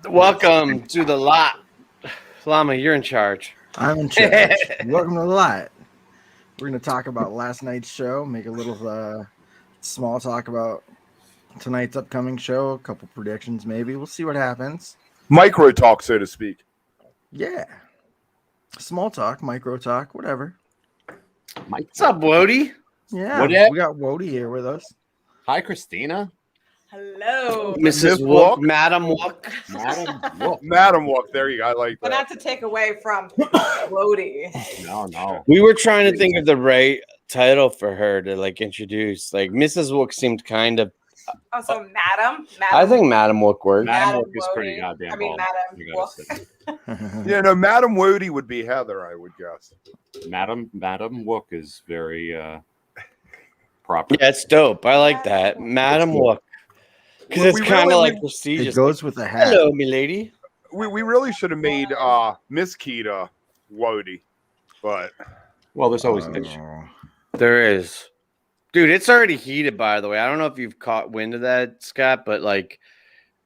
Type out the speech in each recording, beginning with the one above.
Welcome to the lot. Llama, you're in charge. I'm in charge. Welcome to the lot. We're going to talk about last night's show, make a little small talk about tonight's upcoming show, a couple predictions maybe. We'll see what happens. Micro talk, so to speak. Yeah. Small talk, micro talk, whatever. What's up, Wody? Yeah, What we got Wody here with us. Hi, Christina. Hello. Mrs. Wook, Madam Wook. Madam Wook. Madam Wook, there you go. I like But that. not to take away from Wody. No. We were trying to think of the right title for her to introduce. Like Mrs. Wook seemed kind of. Oh, so Madam? I think Madam Wook worked. Madam Madam Wook is pretty Wody. goddamn I mean, bald. Madam You gotta Wook. say. Yeah, no, Madam Wody would be Heather, I would guess. Madam Wook is very proper. Yeah, it's dope. I like that. Madam Wook. Because Well, it's we kind of really- like It prestigious. goes with a hat. Hello, milady. We really should have made Miss Keita Wody, but Well, there's always an issue. Oh. There is. Dude, it's already heated, by the way. I don't know if you've caught wind of that, Scott, but like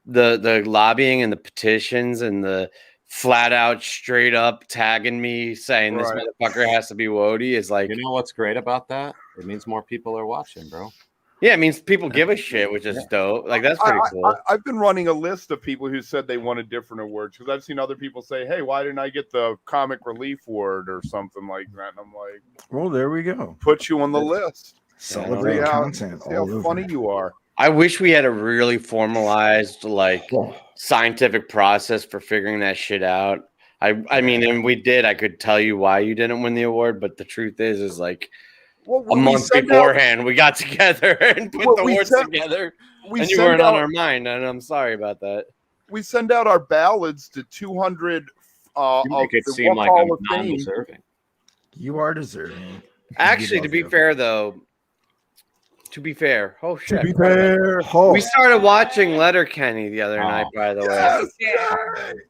the lobbying and the petitions and the flat out straight up tagging me saying this Right. motherfucker has to be Wody is like, You know what's great about that? It means more people are watching, bro. yeah, it means people give a shit, which is dope. Like, that's pretty cool. I've been running a list of people who said they wanted different awards because I've seen other people say, hey, why didn't I get the comic relief award or something like that? And I'm like, Well, there we go. put you on the list. Celebrate See how, content. see how all over. funny you are. I wish we had a really formalized, scientific process for figuring that shit out. I mean, and we did. I could tell you why you didn't win the award, but the truth is like Well, a we month send out- beforehand, we got together and put Well, the we awards sent- together, we and you send weren't on out- our mind, and I'm sorry about that. we send out our ballads to 200 You of make it the seem Wook like Hall I'm of Fame. non-deserving. You are deserving. Actually, to love be you. fair, though, oh shit, fair, Oh, we started watching Letterkenny the other night. By the way, Yeah.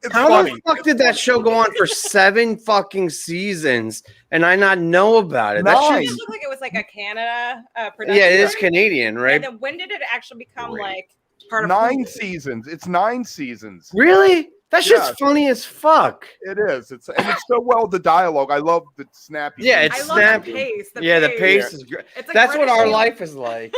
it's how funny. the fuck did that show go on for 7 fucking seasons and I not know about it? That Nine. shit It is, looked like it was like a Canada production. yeah, it is Canadian, And right? then when did it actually become Great. like part of 9 Hulu? seasons. It's 9 seasons. Really? That shit's Yeah. funny as fuck. It is. It's so well the dialogue. I love the snappy. Yeah, things. it's I love snappy. the pace. Yeah, the pace is great. It's like That's what British our humor. life is like.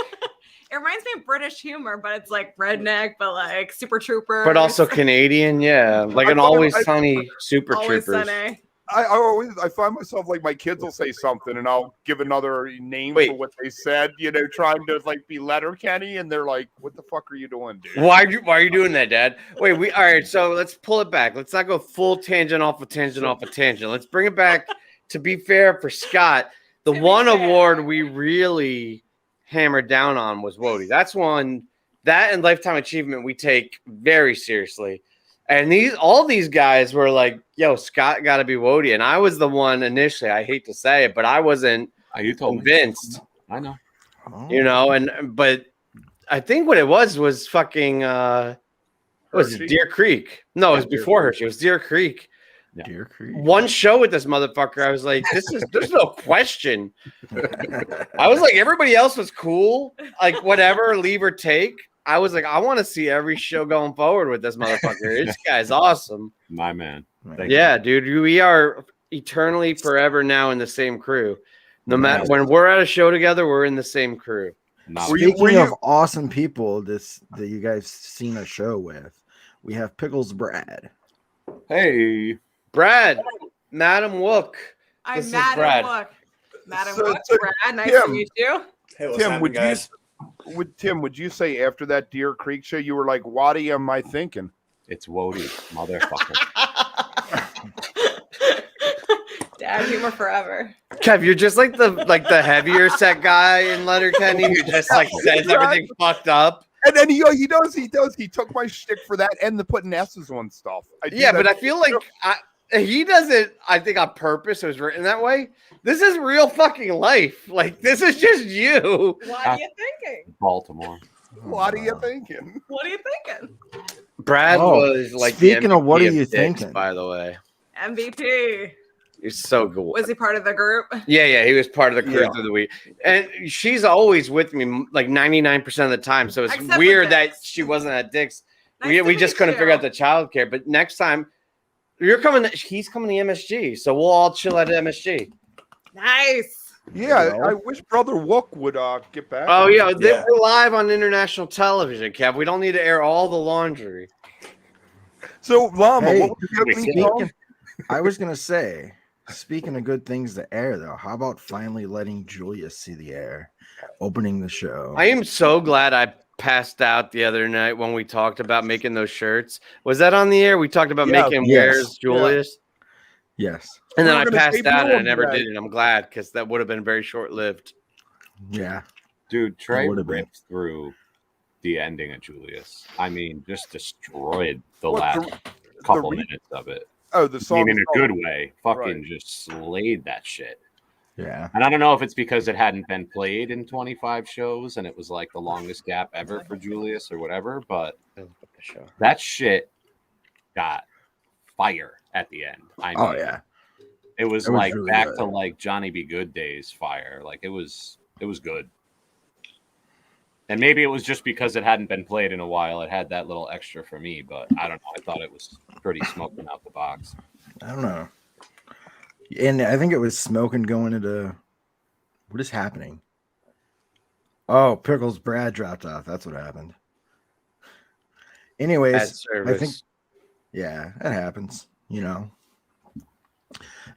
It reminds me of British humor, but it's like redneck, but like Super Troopers. But also Canadian, yeah. Like an I thought Always I- Sunny Super Always Troopers. Sunny. I find myself like my kids will say something and I'll give another name Wait. for what they said. Trying to be Letterkenny, and they're like, "What the fuck are you doing, dude?" Why are you doing that, Dad? Wait, all right, so let's pull it back. Let's not go full tangent off a tangent off a tangent. Let's bring it back to be fair for Scott. The To be one fair. award we really hammered down on was Wody. That's one that and Lifetime Achievement we take very seriously. And all these guys were like, yo, Scott gotta be Wody. And I was the one initially, I hate to say it, but I wasn't You told me. convinced. I know. Oh. But I think what it was fucking what was it Hershey? Deer Creek? No, it was before Hershey. It was Deer Creek. Deer Creek. One show with this motherfucker, I was like, there's no question. I was like, everybody else was cool, like whatever, leave or take. I was like, I want to see every show going forward with this motherfucker. This guy's awesome. My man. Thank Yeah, dude, we are eternally forever now in the same crew. No matter when we're at a show together, we're in the same crew. you. Not Were you- Speaking of awesome people, that you guys seen a show with, we have Pickles Brad. Hey. Brad, Madam Wook. I'm This is Madam Brad. Wook. Madam So- Wook, so, Brad. Nice Tim. to meet you. Hey, what's Tim, happening, would guys? would you say after that Deer Creek show, you were like, "What am I thinking?" It's Wody, motherfucker. Dad humor forever. Kev, you're just like the heavier set guy in Letterkenny who just like says everything fucked up. And then he does. He took my shtick for that and the putting S's on stuff. I do Yeah, that- but I feel like he does it, I think, on purpose. It was written that way. This is real fucking life. Like, this is just you. What are you thinking? Baltimore. What are you thinking? What are you thinking? Brad Oh, was like speaking the of what MVP are you dicks, thinking? by the way. MVP. He's so good. Was he part of the group? Yeah, he was part of the crew Yeah. through the week. And she's always with me like 99% of the time. So it's Except with weird that Dix. she wasn't at Dick's. Nice to we just meet couldn't you. figure out the childcare. But next time you're coming, he's coming to MSG, so we'll all chill at MSG. Nice. Yeah, Well. I wish Brother Wook would get back. Oh yeah, Yeah. we're live on international television, Kev. We don't need to air all the laundry. So Llama, Hey, what was the opening song? I was gonna say, speaking of good things to air, though, how about finally letting Julius see the air, opening the show? I am so glad I passed out the other night when we talked about making those shirts. Was that on the air? We talked about Yeah. making Yes. Where's Julius? Yes. And then We I were gonna passed debut out and I him never today. did it. I'm glad because that would have been very short lived. Yeah. Dude, Trey would've been. ripped through the ending of Julius. I mean, just destroyed the What, last the couple re- minutes of it. Oh, the I song. mean, in a good way. Fucking Right. just slayed that shit. Yeah. And I don't know if it's because it hadn't been played in 25 shows and it was like the longest gap ever for Julius or whatever, but that shit got fire at the end. I mean, Oh yeah. it was It was like really back good. to like Johnny B. Good days fire. Like it was good. And maybe it was just because it hadn't been played in a while. It had that little extra for me, but I don't know. I thought it was pretty smoking out the box. I don't know. And I think it was smoking going into what is happening? Oh, Pickles Brad dropped off. That's what happened. Bad Anyways, service. I think yeah, it happens. You know.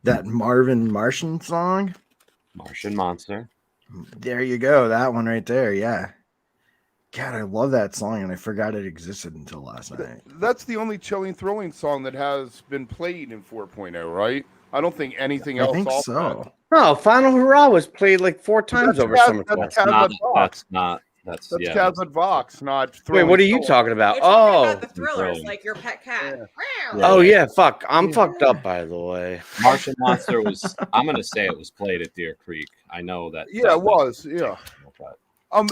That Marvin Martian song. Martian Monster. There you go. That one right there. Yeah. God, I love that song, and I forgot it existed until last night. That's the only chilling, thrilling song that has been played in 4.0, right? I don't think anything I else. think off so. No, Final Hurrah was played like 4 times That's over Kaz- summer. that's Tour. Kaz- That's That's yeah. Kaz and Vox, not. Wait, Thrilling what are you Soul. talking about? You're talking Oh, about the thrillers, Thrilling. like your pet cat. Wow. oh yeah, fuck. I'm fucked up by the way. Martian Monster was. I'm gonna say it was played at Deer Creek. I know that. Yeah, it was. Yeah.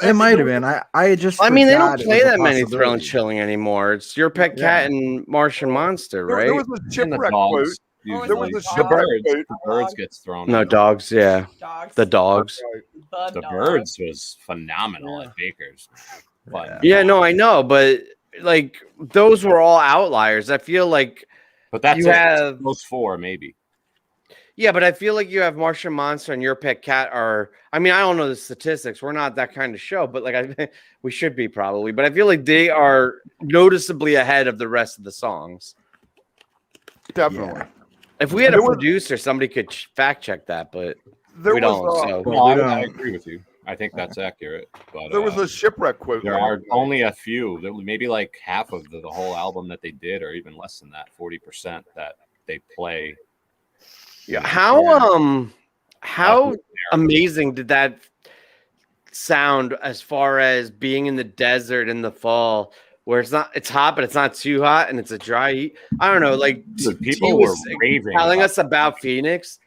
It might have been. I just. I mean, they forgot don't it play was a that many Thrill and possibility. Chilling anymore. It's Your Pet Cat and Martian Monster, right? There was a And the shipwreck quote. dogs. Or There was Usually. a the The shipwreck birds. quote. The birds gets thrown. No, in. dogs, yeah. Dogs. The dogs. The birds was phenomenal at Baker's. But Yeah, no, I know, but like those were all outliers. I feel like that's you it. have Those 4 maybe. yeah, but I feel like you have Martian Monster and Your Pet Cat are. I mean, I don't know the statistics. We're not that kind of show, but like we should be probably. But I feel like they are noticeably ahead of the rest of the songs. Definitely. Yeah. If we had a There was- producer, somebody could fact check that, but There we was don't. a, So No, we I don't. agree with you. I think that's accurate. But there was a shipwreck quote. there are only a few. There was maybe like half of the whole album that they did, or even less than that, 40% that they play. yeah, how amazing did that sound as far as being in the desert in the fall where it's hot but it's not too hot and it's a dry heat. I don't know, like Dude, T people was were raving telling about us about Phoenix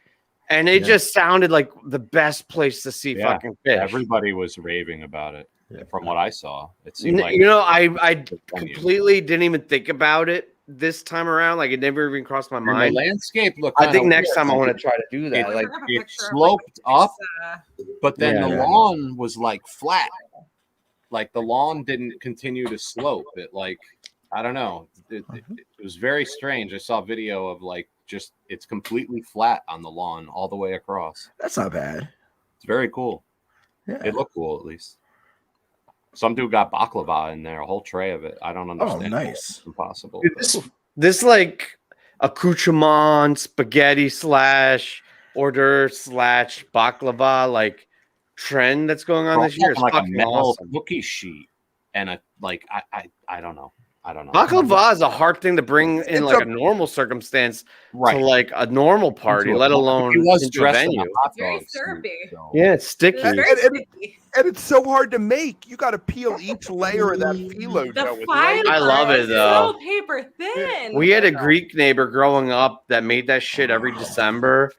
and it Yeah. just sounded like the best place to see Yeah, fucking fish. Everybody was raving about it. Yeah. From what I saw, it seemed like You know, I venue. completely didn't even think about it this time around. Like it never even crossed my And the mind. landscape looked. I think kinda next weird. time I want to try to do that. It- Like it sloped up, but then Yeah. the lawn was like flat. Like the lawn didn't continue to slope. It like I don't know. It was very strange. I saw a video of like just it's completely flat on the lawn all the way across. That's not bad. It's very cool. Yeah. It looked cool at least. Some dude got baklava in there, a whole tray of it. I don't understand. how nice. it's impossible. Dude, this like accoutrement spaghetti / hors d'oeuvre / baklava like trend that's going on this year is like a fucking metal awesome. cookie sheet and a like I don't know. I don't know. Baklava is a hard thing to bring in It's like a- a normal circumstance Right. to like a normal party, Into a let party. alone He was into a dressed in venue. a hot Very dog suit, syrupy. so- Yeah, it's sticky. It's very And- sticky. And it's so hard to make. You got to peel each layer of that phyllo dough. The with fiber layers. I love it, is though. so paper thin. We had a Greek neighbor growing up that made that shit every December,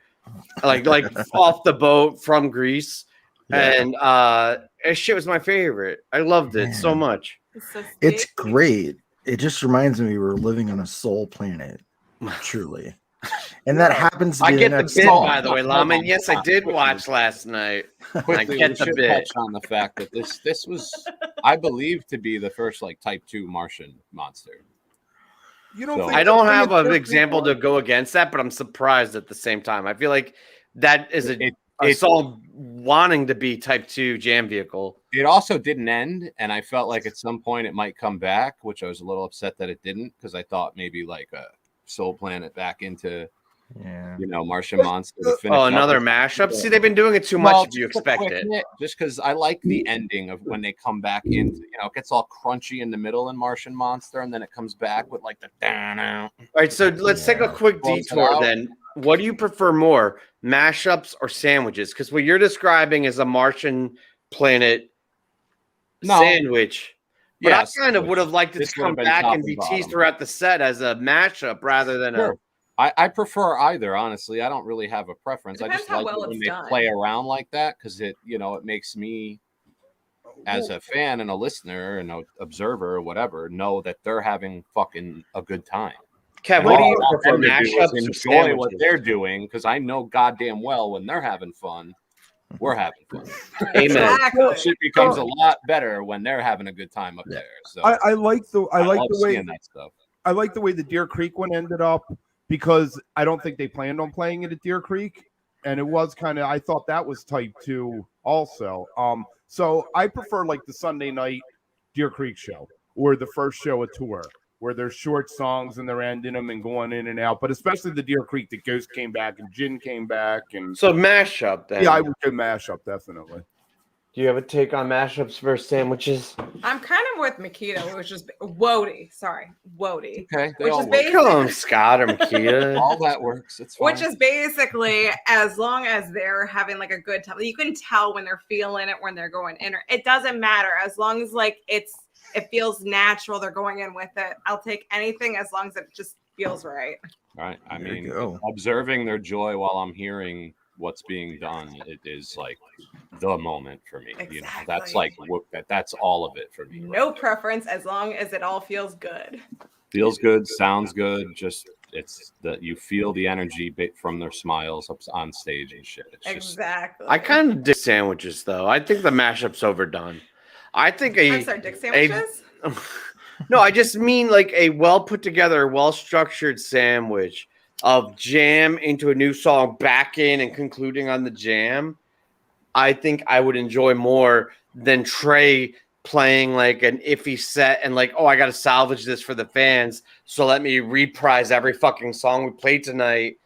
like off the boat from Greece, and that shit was my favorite. I loved it so Man. much. so It's sticky. great. It just reminds me we're living on a soul planet. Truly. And that happens to be I get the the next bit, song. by the way, Lama. And yes, I did watch last night. I Quickly, get we the should bit. touch on the fact that this was, I believe, to be the first like Type 2 Martian monster. You don't So- think I don't that's have being an a example to go against that, but I'm surprised at the same time. I feel like that is a song wanting to be Type 2 jam vehicle. It also didn't end, and I felt like at some point it might come back, which I was a little upset that it didn't, because I thought maybe like a Soul Planet back into, Yeah. you know, Martian Monster. To finish Oh, up another with. mashup. See, they've been doing it too much. Well, If you just a expect quick it. hit, just because I like the ending of when they come back into, you know, it gets all crunchy in the middle in Martian Monster, and then it comes back with like the down out. All right, so let's take a quick Close it detour out. then. What do you prefer more, mashups or sandwiches? Because what you're describing is a Martian planet sandwich. But Yes, I kind of would have liked it this to would come have been back top and be and teased bottom. throughout the set as a mashup rather than Sure. I prefer either, honestly. I don't really have a preference. It I just depends how like well it when it's they done. play around like that because it, you know, it makes me, as a fan and a listener and an observer or whatever, know that they're having fucking a good time. Kev, And what do all you I want prefer, them to do is mashups or enjoy what sandwiches? they're doing because I know goddamn well when they're having fun, we're having fun. Amen. Exactly. Shit becomes a lot better when they're having a good time up there. So I like the love way seeing that stuff. I like the way the Deer Creek one ended up because I don't think they planned on playing it at Deer Creek, and it was kind of I thought that was Type 2 also. So I prefer like the Sunday night Deer Creek show or the first show of tour where there's short songs and they're ending them and going in and out. But especially the Deer Creek, the Ghost came back and Jin came back, and So mashup then. yeah, I would go mashup definitely. Do you have a take on mashups versus sandwiches? I'm kind of with Makita, which is Wody. Sorry, Wody. Okay, they Which all is work. basically, Come on, Scott or Makita. All that works. It's fine. which is basically as long as they're having like a good time. You can tell when they're feeling it, when they're going in. It doesn't matter as long as like it feels natural. They're going in with it. I'll take anything as long as it just feels right. Right. I There you mean, go. observing their joy while I'm hearing what's being done, it is like the moment for me. You know, that's like that's all of it for me. No preference as long as it all feels good. Feels good, sounds good. Just it's that you feel the energy from their smiles up on stage and shit. It's just Exactly. I kind of dig sandwiches though. I think the mashup's overdone. I think I'm sorry, dick sandwiches. No, I just mean like a well put together, well structured sandwich of jam into a new song, back in and concluding on the jam. I think I would enjoy more than Trey playing like an iffy set and like, oh, I got to salvage this for the fans. So let me reprise every fucking song we played tonight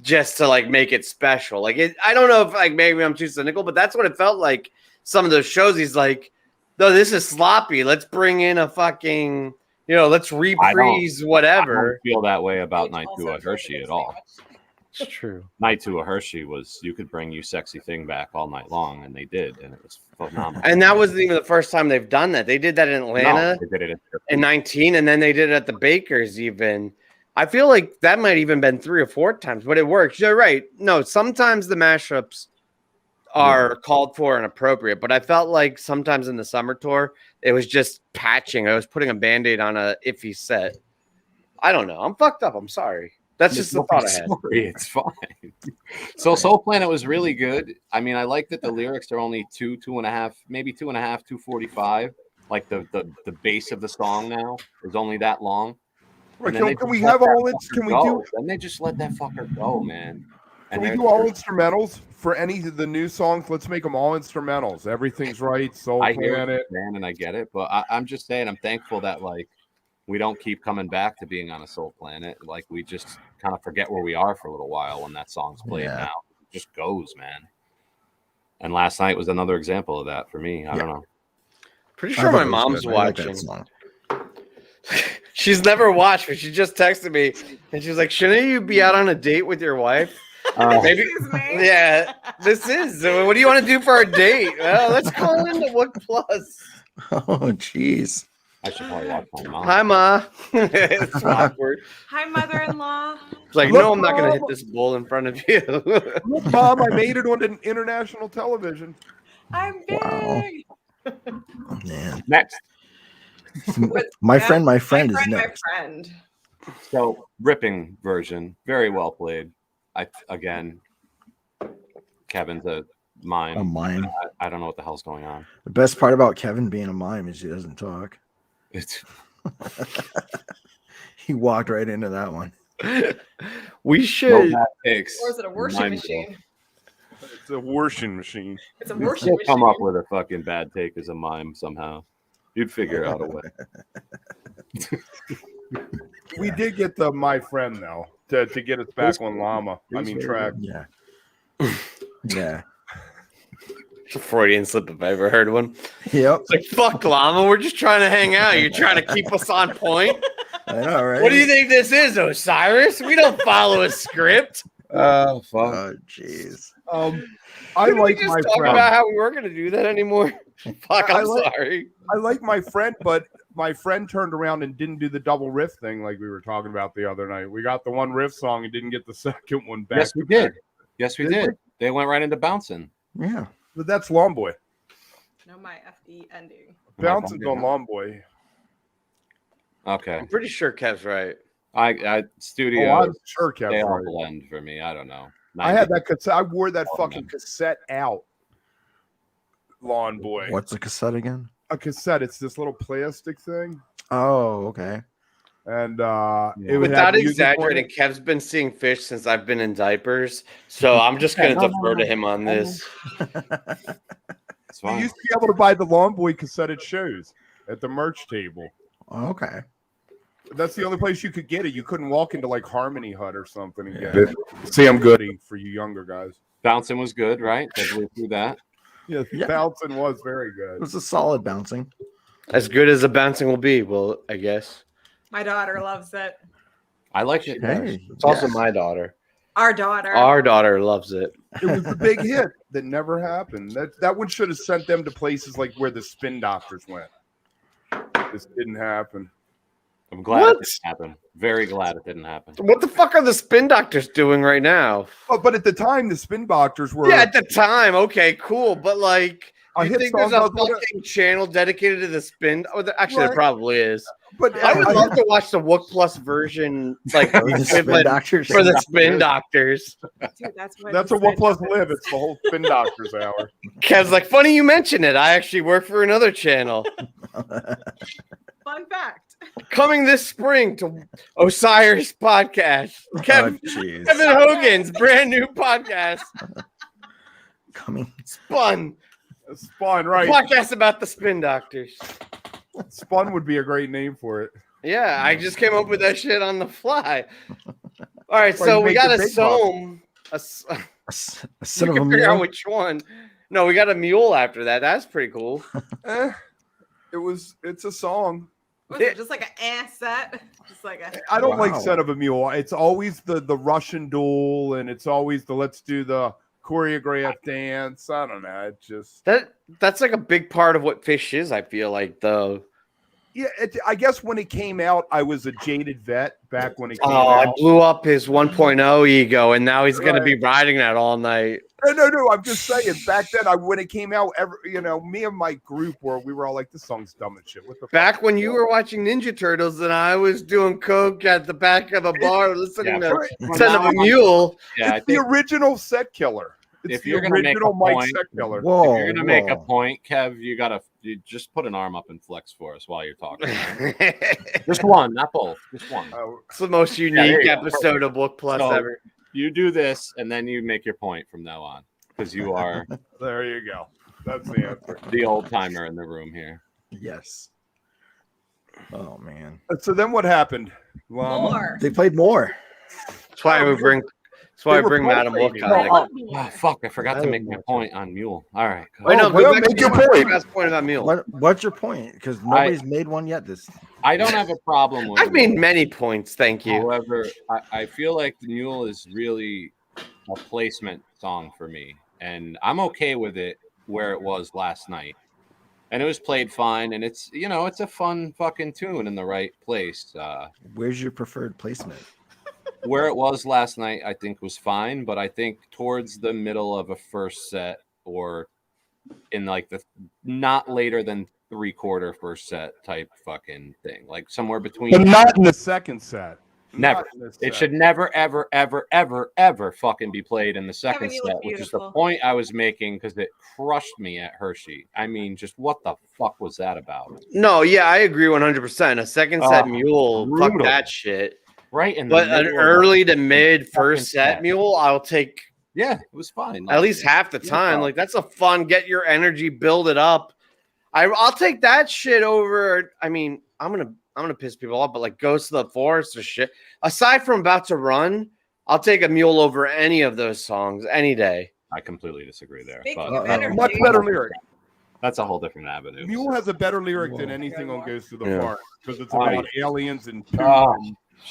just to like make it special. Like I don't know if like maybe I'm too cynical, but that's what it felt like. Some of those shows, he's like, no, this is sloppy. Let's bring in a fucking, you know, let's reprise I whatever. don't feel that way about Night to a Hershey at all. It's true. Night to a Hershey was you could bring You Sexy Thing back all night long, and they did, and it was phenomenal. And that wasn't even the first time they've done that. They did that in Atlanta No, they did it in 19, and then they did it at the Bakers even. I feel like that might even been 3 or 4 times, but it works. You're right. No, sometimes the mashups are called for and appropriate, but I felt like sometimes in the summer tour, it was just patching. I was putting a Band-Aid on a iffy set. I don't know. I'm fucked up. I'm sorry. That's just the thought I had. Sorry, it's fine. So Soul Planet was really good. I mean, I like that the lyrics are only 2.5, maybe 2.5, 2:45. Like the base of the song now is only that long. Right, And then they can we just let have that all fucker can we go. do Then they just let that fucker go, man. Can And we they're- do all instrumentals for any of the new songs? Let's make them all instrumentals. Everything's right. Soul I hear Planet. it, man, and I get it, but I'm just saying, I'm thankful that like we don't keep coming back to being on a Soul Planet. Like we just kind of forget where we are for a little while when that song's played. Yeah. Now it just goes, man. And last night was another example of that for me. I don't know. Pretty I sure thought my it was mom's good. I like that watching. song. She's never watched, but she just texted me and she was like, shouldn't you be out on a date with your wife? Maybe. Excuse me. Yeah, this is. So what do you want to do for our date? Well, let's call into Wook Plus. Oh, jeez. I should probably watch my mom. Hi, Ma. It's awkward. Hi, mother-in-law. It's like, Look, no, I'm not going to hit Mom. this bull in front of you. Look, Mom, I made it on an international television. I'm big. Wow. Oh, man. Next. My friend is My next. friend. So ripping version, very well played. Again, Kevin's a mime. A mime. I don't know what the hell's going on. The best part about Kevin being a mime is he doesn't talk. It's He walked right into that one. We no should. bad takes. Or is it a washing Mime machine? It's a washing machine. It's a You'd washing still machine. come up with a fucking bad take as a mime somehow. You'd figure out a way. We did get the my friend though to get us back on llama. I mean track. Yeah. Yeah. It's a Freudian slip if I ever heard one. Yep. It's like, fuck, Llama. We're just trying to hang out. You're trying to keep us on point. I know, right? What do you think this is, Osiris? We don't follow a script. Oh fuck. Oh, jeez. I Didn't we like just my talk friend. about how we weren't going to do that anymore. Fuck, I'm sorry. I like my friend, but my friend turned around and didn't do the double riff thing like we were talking about the other night. We got the one riff song and didn't get the second one back. Yes, we did. Yes, we did. They went right into bouncing. Yeah. But that's Long Boy. No, my FD ending. Bouncing's on Long Boy. Okay. I'm pretty sure Kev's right. I studio. Oh, I'm sure they Kev's all right. blend for me. I don't know. I had that cassette. I wore that Oh, fucking man. cassette out. Lawn Boy. What's a cassette again? A cassette. It's this little plastic thing. Oh, okay. And Yeah. it would Without have music on exaggerating, it. Kev's been seeing fish since I've been in diapers. So I'm just going to no, defer no, to him on this. It's You fine. used to be able to buy the Lawn Boy cassette at shows at the merch table. Okay. That's the only place you could get it. You couldn't walk into like Harmony Hut or something and get Yeah. it. Sam Goody for you younger guys. Bouncing was good, right? They blew through that. Yeah, Yeah. Bouncing was very It good. was a solid bouncing. As good as a bouncing will be, well, I guess. My daughter loves it. I like it. Hey, It's also yes. my daughter. Our daughter. Our daughter loves it. It was the big hit that never happened. That one should have sent them to places like where the Spin Doctors went. This didn't happen. I'm glad What? it didn't happen. Very glad it didn't happen. What the fuck are the spin doctors doing right now? But at the time, the Spin Doctors were Yeah, at the time, okay, cool. But like, a you hit think song. there's a But fucking channel dedicated to the spin? Oh, actually, there Right. probably is. I I would love to watch the Wook Plus version, like The spin equivalent doctors. for the spin doctors. Dude, that's what that's he a One said. Plus Live. It's the whole Spin Doctors hour. Kev's like, funny you mention it. I actually work for another channel. Fun fact. Coming this spring to Osiris podcast. Kevin jeez. Hogan's brand new podcast. Coming. Spun. Spawn, right? Podcast about the spin doctors. Spun would be a great name for it. Yeah, I just came up with that shit on the fly. All right, Well, so you we make got the a big Somme. A You son of a can figure out mule. which one. No, we got a mule after that. That's pretty cool. It's a song. Was it just like an set? Just like a. I don't like Wow. Son of a Mule. It's always the Russian duel, and it's always the let's do the choreographed dance. I don't know. It just That's like a big part of what fish is, I feel like, though. yeah. I guess when it came out, I was a jaded vet back when it came Oh, I out. blew up his 1.0 ego, and now he's going to be riding that all night. No. I'm just saying. Back then, when it came out, me and my group we were all like, "This song's dumb and shit." What the Back fuck? when you were watching Ninja Turtles and I was doing coke at the back of a bar listening Yeah, to Son of a Mule. Yeah, I It's the think original set killer. It's If the you're gonna make a original Mike point- set killer. Whoa. if you're gonna make a whoa. point, Kev, you just put an arm up and flex for us while you're talking. Just one, not both. Just one. It's the most there unique you go. episode of Book Plus So- ever. You do this, and then you make your point from now on, because you are There you go. That's the answer. the old timer in the room here. Yes. Oh man. So then what happened? More. They played more. That's why we bring. That's why They I were bring Madam Wook pulsating. on. I it. love Oh, more. fuck! I forgot to I make my don't point on Mule. All right. go Wait, ahead. no, well, go back make to your my point. last point about Mule. What's your point? Because nobody's made one yet. This. I don't have a problem with. I've made Mule. many points, thank you. However, I feel like the Mule is really a placement song for me, and I'm okay with it where it was last night. And it was played fine, and it's it's a fun fucking tune in the right place. Where's your preferred placement? Where it was last night, I think was fine, but I think towards the middle of a first set or in like the not later than 3/4 first set type fucking thing, like somewhere between. But not in the second set. Never. Not in this It set. should never, ever, ever, ever, ever fucking be played in the second Kevin, you look set, which is the beautiful. point I was making because it crushed me at Hershey. I mean, just what the fuck was that about? No, yeah, I agree 100%. A second set mule, fuck brutal. that shit. Right in the But an middle of early the to mid first fucking set set. mule, I'll take Yeah, it was fine. at least half the No time. problem. Like that's a fun, get your energy, build it up. I'll take that shit over. I mean, I'm gonna piss people off, but like Ghost of the Forest or shit. Aside from About to Run, I'll take a mule over any of those songs any day. I completely disagree there. Speaking But of energy, Much better lyric. that's a whole different avenue. Mule has a better lyric than anything on Ghost to the Yeah. Forest because it's about aliens and poop.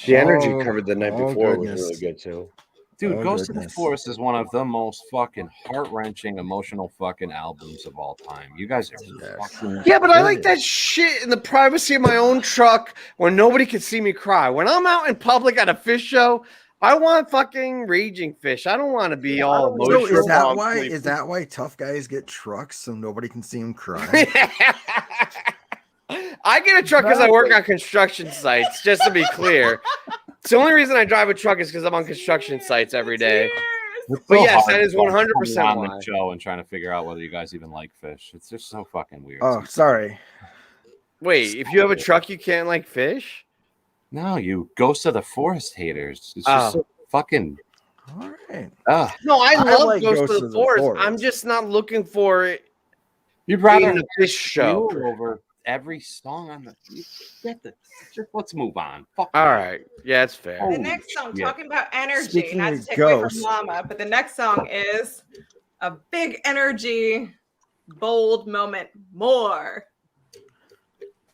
The energy Oh, covered the night oh before goodness. was really good too. Dude, Oh, Ghost of the goodness. Forest is one of the most fucking heart-wrenching, emotional fucking albums of all time. You guys are Yes. fucking Yeah, but I It like is. that shit in the privacy of my own truck when nobody can see me cry. When I'm out in public at a fish show, I want fucking raging fish. I don't want to be all So emotional. is that Long why? sleeve. Is that why tough guys get trucks so nobody can see them cry? I get a truck because I work on construction sites, just to be clear. It's the only reason I drive a truck is because I'm on construction sites every day. It's But so yes, hard that is 100% coming on why. the show and trying to figure out whether you guys even like fish. It's just so fucking weird. Oh, sorry. Wait, if you have a truck, you can't like fish? No, you Ghost of the Forest haters. It's just Oh. so fucking. All right. No, I I love like Ghost of the Forest. I'm Forest. just not looking for it You'd being rather a fish show. Mule over every song on the. Just let's move on. Fuck All you. right. Yeah, it's fair. the Holy next song, shit. talking about energy, Speaking not to of take away from ghosts. Llama, but the next song is a big energy, bold moment. More.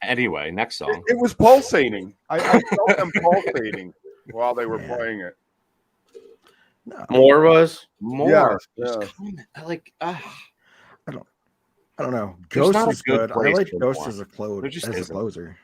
Anyway, next song. It was pulsating. I felt them pulsating while they were Yeah. playing it. No, More was? More. Yes, Just yes. comment. Like, I don't know. There's Ghost not a is good good. I place like for Ghost more. as a There just as a isn't. closer.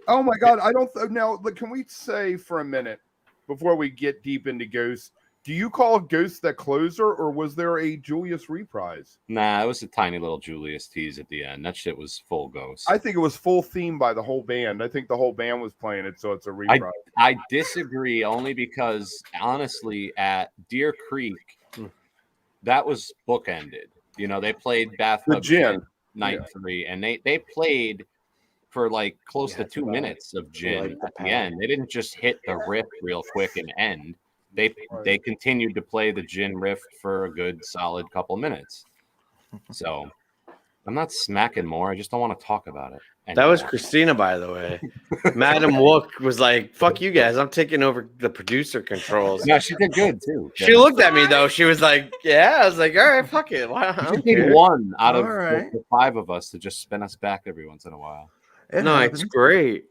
Oh my God! I don't now. Can we say for a minute before we get deep into Ghost? Do you call Ghost that closer, or was there a Julius reprise? nah, it was a tiny little Julius tease at the end. That shit was full Ghost. I think it was full theme by the whole band. I think the whole band was playing it, so it's a reprise. I disagree only because honestly, at Deer Creek, that was bookended. You know, they played The Bathtub gin. Night 3, and they played for like close to 2 minutes of gin like the at the pound. end. They didn't just hit the riff real quick and end. They continued to play the gin riff for a good solid couple minutes. So I'm not smacking more. I just don't want to talk about it. That was anymore. Christina, by the way. Madam Wook was like, fuck you guys. I'm taking over the producer controls. No, she did good too. She looked at me, though. She was like, yeah. I was like, all right, fuck it. Why You I just don't need care. one out of All right. the 5 of us to just spin us back every once in a while. It No, happens. it's great.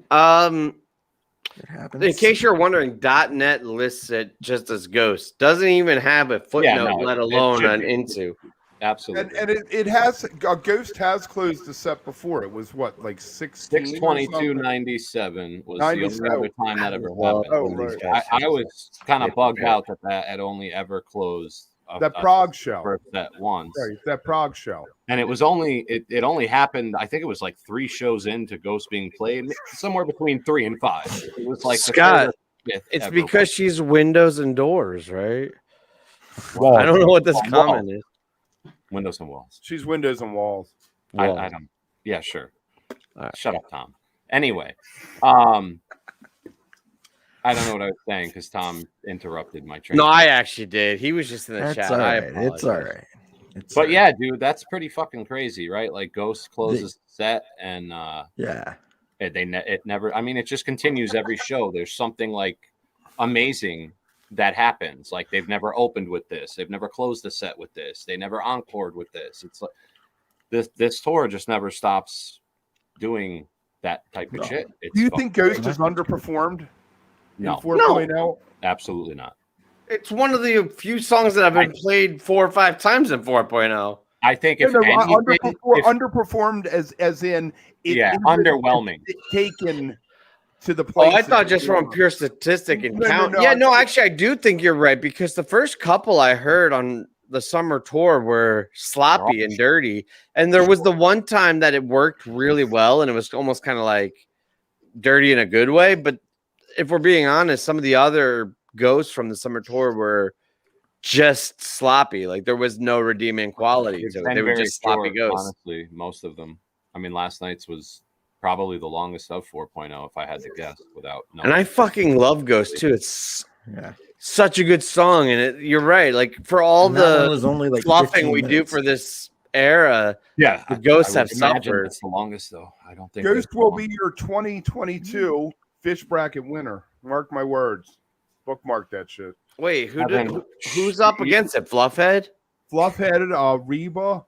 It happens. In case you're wondering, .net lists it just as Ghost. Doesn't even have a footnote, no, let it alone should an be. into. Absolutely. And it has Ghost has closed the set before. It was what, like 16? 6/22/97 was the only 97. other time that ever Well, happened. Oh, right. I was kind of Yeah, bugged okay. out that had only ever closed That Prague show. first set once, Right, that Prague show. and it was only it only happened. I think it was like 3 shows into Ghost being played, somewhere between 3 and 5. It was like the Scott, third or fifth It's ever because she's windows and doors, right? one. I don't know what this Walls. comment is. Windows and walls. She's windows and walls. Walls. I don't. Yeah, sure. All right. Shut up, Tom. Anyway, I don't know what I was saying because Tom interrupted my train. No, of I thought. actually did. He was just in the That's chat. all I right. It's all apologize. right. It's all But right. yeah, dude, that's pretty fucking crazy, right? Like Ghost closes the set, and Yeah. it never. I mean, it just continues every show. There's something like amazing that happens. Like they've never opened with this. They've never closed the set with this. They never encored with this. It's like this tour just never stops doing that type of No. shit. It's Do you fucking think Ghost crazy. is underperformed No, in 4.0? absolutely not. It's one of the few songs that have been played 4 or 5 times in 4.0. I think if No, anything, if- underperformed as in it yeah, isn't underwhelming. taken to the Oh, place. I thought just from pure statistic and No, no, count. no, yeah, I no, think- actually, I do think you're right because the first couple I heard on the summer tour were sloppy and dirty. And there was the one time that it worked really well and it was almost kind of like dirty in a good way. But if we're being honest, some of the other ghosts from the summer tour were just sloppy. Like there was no redeeming quality It's to it. been They were very just sloppy short, ghosts. honestly, most of them. I mean, last night's was probably the longest of 4.0, if I had to guess, without knowing. And I fucking love Ghost too. It's Yeah. such a good song, and you're right. Like for all And that one the was only like fluffing 15 we do minutes. for this era, Yeah, the ghosts I have would imagine suffered. it's the longest though. I don't think Ghost it's will long. be your 2022 fish bracket winner. Mark my words. Bookmark that shit. Wait, Evan, who's up against it? Fluffhead? Fluff-headed Reba.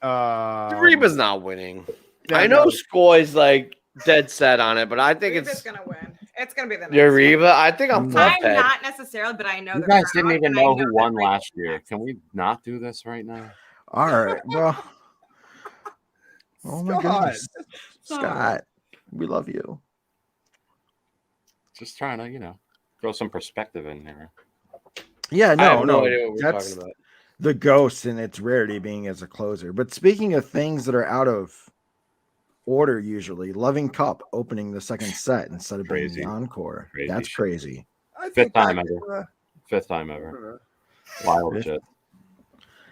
Reba's not winning. no, I know no. Skoy's like dead set on it, but I think Reba's it's gonna win. It's gonna be the next your one. Reba. I think I'm I'm I'm Fluffhead. not necessarily, but I know You the guys crowd, didn't even and I know who that won Reba's last year. next. Can we not do this right now? All right. Well, oh my Scott. goodness. Scott, we love you. Just trying to, throw some perspective in there. Yeah, I have no, idea what we're that's talking about. the ghost and its rarity being as a closer. But speaking of things that are out of order, usually Loving Cup opening the second set instead of being Crazy. the encore. Crazy That's shit. crazy. I Fifth think time that- ever. Fifth time ever. Wild Fifth. shit.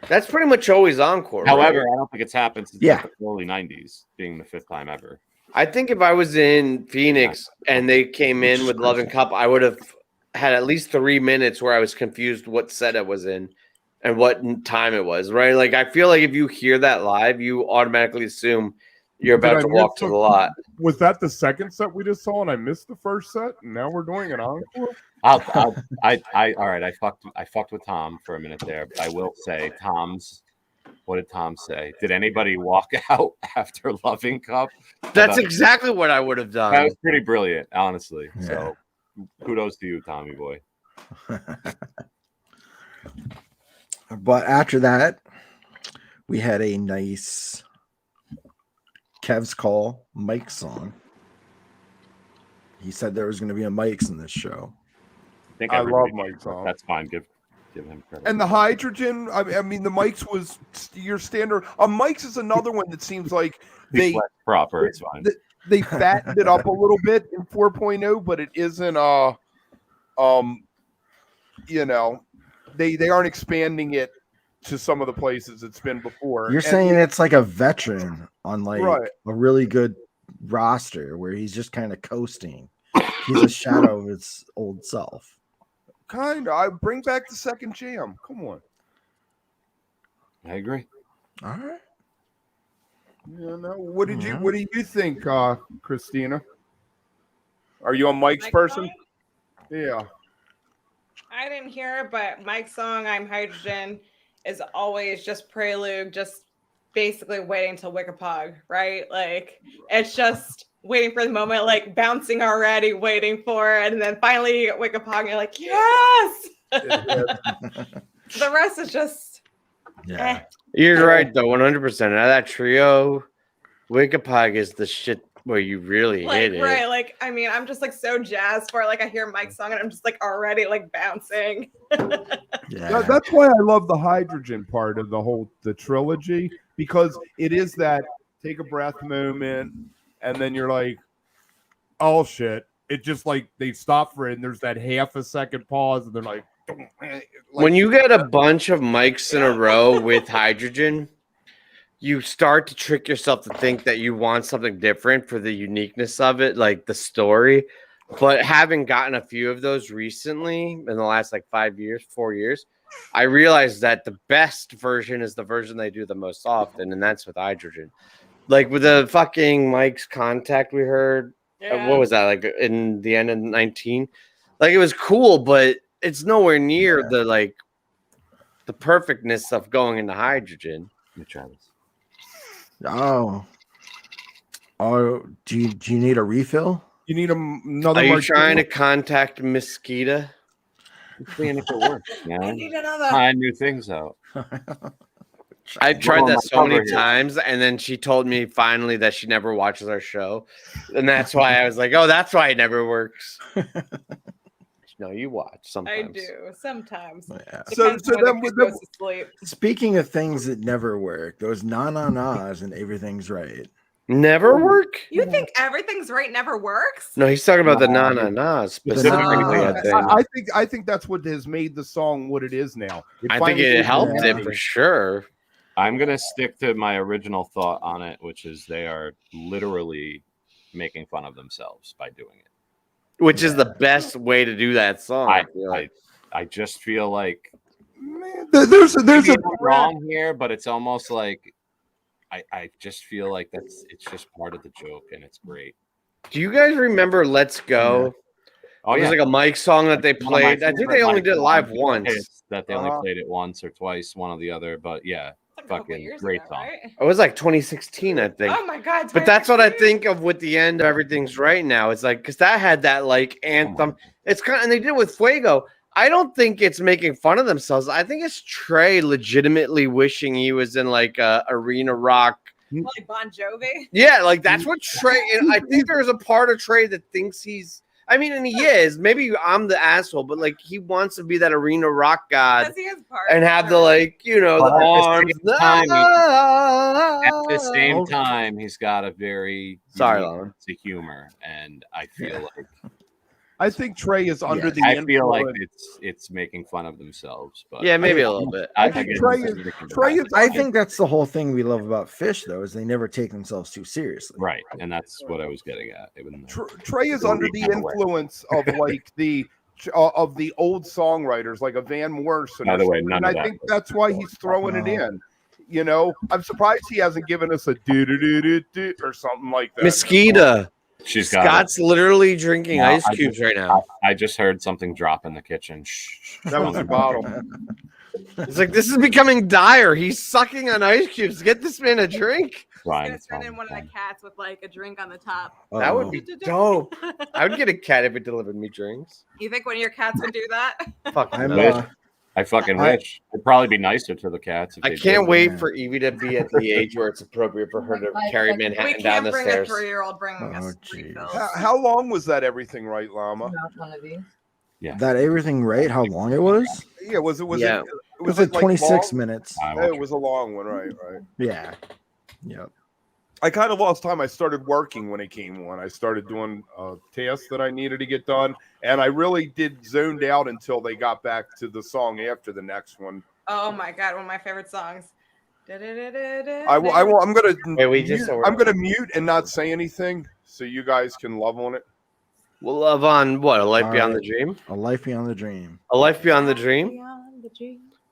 That's pretty much always encore. However, right? I don't think it's happened since Yeah. like the early 90s, being the fifth time ever. I think if I was in Phoenix and they came in with Love and Cup, I would have had at least 3 minutes where I was confused what set it was in and what time it was, right? Like, I feel like if you hear that live, you automatically assume you're Did about I to miss walk to the lot. Was that the second set we just saw and I missed the first set? And now we're doing an encore? All right. I fucked with Tom for a minute there. But I will say, what did Tom say? Did anybody walk out after Loving Cup? That's exactly what I would have That done. was pretty brilliant, honestly. Yeah. So, kudos to you, Tommy boy. But after that, we had a nice Kev's Call Mike song. He said there was going to be a Mike's in this show. think I everybody love Mike's did, but song. That's fine. Give him credit. And the hydrogen, I mean, the Mike's was your standard. Mike's is another one that seems like Be they flex proper. It's fine. they fattened it up a little bit in 4.0, but it isn't they aren't expanding it to some of the places it's been before. You're saying it's like a veteran on like Right. a really good roster where he's just kind of coasting. He's a shadow of his old self. kind of. I bring back the second jam. Come on. I agree. All right. What do you think, Christina? Are you a Mike's Mike person? song? Yeah. I didn't hear it, but Mike's song "I'm Hydrogen" is always just prelude, just basically waiting till Wickapog, right? Like it's just waiting for the moment, like bouncing already, waiting for it, and then finally you get Wickapog, and you're like, yes. The rest is just Yeah. You're right, though, 100%. Out of that trio, Wickapog is the shit where you really like hit it. right. Like I mean, I'm just like so jazzed for it. Like I hear Mike's song and I'm just like already like bouncing. Yeah. That's why I love the hydrogen part of the trilogy, because it is that take a breath moment, and then you're like, oh shit. It just like they stop for it, and there's that half a second pause, and they're like When you get a bunch of mics in a row with hydrogen, you start to trick yourself to think that you want something different for the uniqueness of it, like the story. But having gotten a few of those recently in the last like 4 years, I realized that the best version is the version they do the most often, and that's with hydrogen. Like with the fucking Mike's Contact we heard, what was that, like in the end of 19? Like it was cool, but it's nowhere near the perfectness of going into hydrogen. Oh, do you need a refill? you need another. Are you martini? trying to contact Mosquita? Seeing if it works, I man. need another. Trying new things out. I've tried on that my so many cover here. times, and then she told me finally that she never watches our show, and that's why I was like, "Oh, that's why it never works." No, you watch I sometimes. do sometimes. Yeah. So Depends when then the with kid goes to sleep. Speaking of things that never work, those na-na-nas and everything's right. Never work? You think everything's right never works? No, he's talking about the na specifically. na-na. I think that's what has made the song what it is now. I think it helped Yeah. it for sure. I'm gonna stick to my original thought on it, which is they are literally making fun of themselves by doing it. Which is the best way to do that song. I just feel like There's maybe a I'm wrong here, but it's almost like I just feel like it's just part of the joke, and it's great. Do you guys remember Let's Go? Oh It was yeah, like a Mike song that they One of my played. I think favorite they only Mike did it live songs once. that they only played it once or twice, one or the other. But yeah, Like a couple fucking years great ago, song. right? It was like 2016, I think. Oh my god! But that's what I 2016? think of with the end of Everything's Right Now. It's like, because that had that like anthem. It's kind of, and they did it with Fuego. I don't think it's making fun of themselves. I think it's Trey legitimately wishing he was in like a arena rock. Like Bon Jovi. Yeah, like that's what Trey. And I think there's a part of Trey that thinks he's. I mean, and he is. Maybe I'm the asshole, but like he wants to be that arena rock god Because he is part. and have the like, you know, the But arms. At the same time, he's got a very Sorry, unique Lauren. sense of humor, and I feel like I think Trey is under the I feel like influence. it's making fun of themselves. But Yeah, maybe a little bit. I think Trey is I think that's the whole thing we love about PHiSH, though, is they never take themselves too seriously. right, and that's what I was getting at. Trey is under the influence of like the old songwriters, like a Van Morrison. By the way, and none I of that. think that's why he's throwing it in. You know, I'm surprised he hasn't given us a do or something like that. Mosquito. She's got Scott's literally drinking No, ice I cubes just- right now. I just heard something drop in the kitchen. Shh. That was the bottle. It's like this is becoming dire. He's sucking on ice cubes. Get this man a drink. He's Fine, gonna turn in fine, one of fine. the cats with like a drink on the top. That would be dope. I would get a cat if it delivered me drinks. You think one of your cats would do that? Fuck I'm, no. I fucking I- wish. It'd probably be nicer to the cats. If I they can't did. wait for Evie to be at the age where it's appropriate for her to carry We Manhattan down can't the bring stairs. a 3-year-old bringing Oh, us jeez. refills. How long was that Everything Right, Llama? Not one of these. That everything right? How long it was? Yeah, was it Yeah. it It was it like 26 long? minutes. It was a long one, right? Yeah. Yep. I kind of lost time. I started working when it came on. I started doing tasks that I needed to get done, and I really did zoned out until they got back to the song after the next one. Oh my god, one of my favorite songs. I'm gonna I'm gonna mute and not say anything so you guys can love on it. We'll love on what? A life All beyond right. the dream? A life beyond the dream. A life beyond the dream?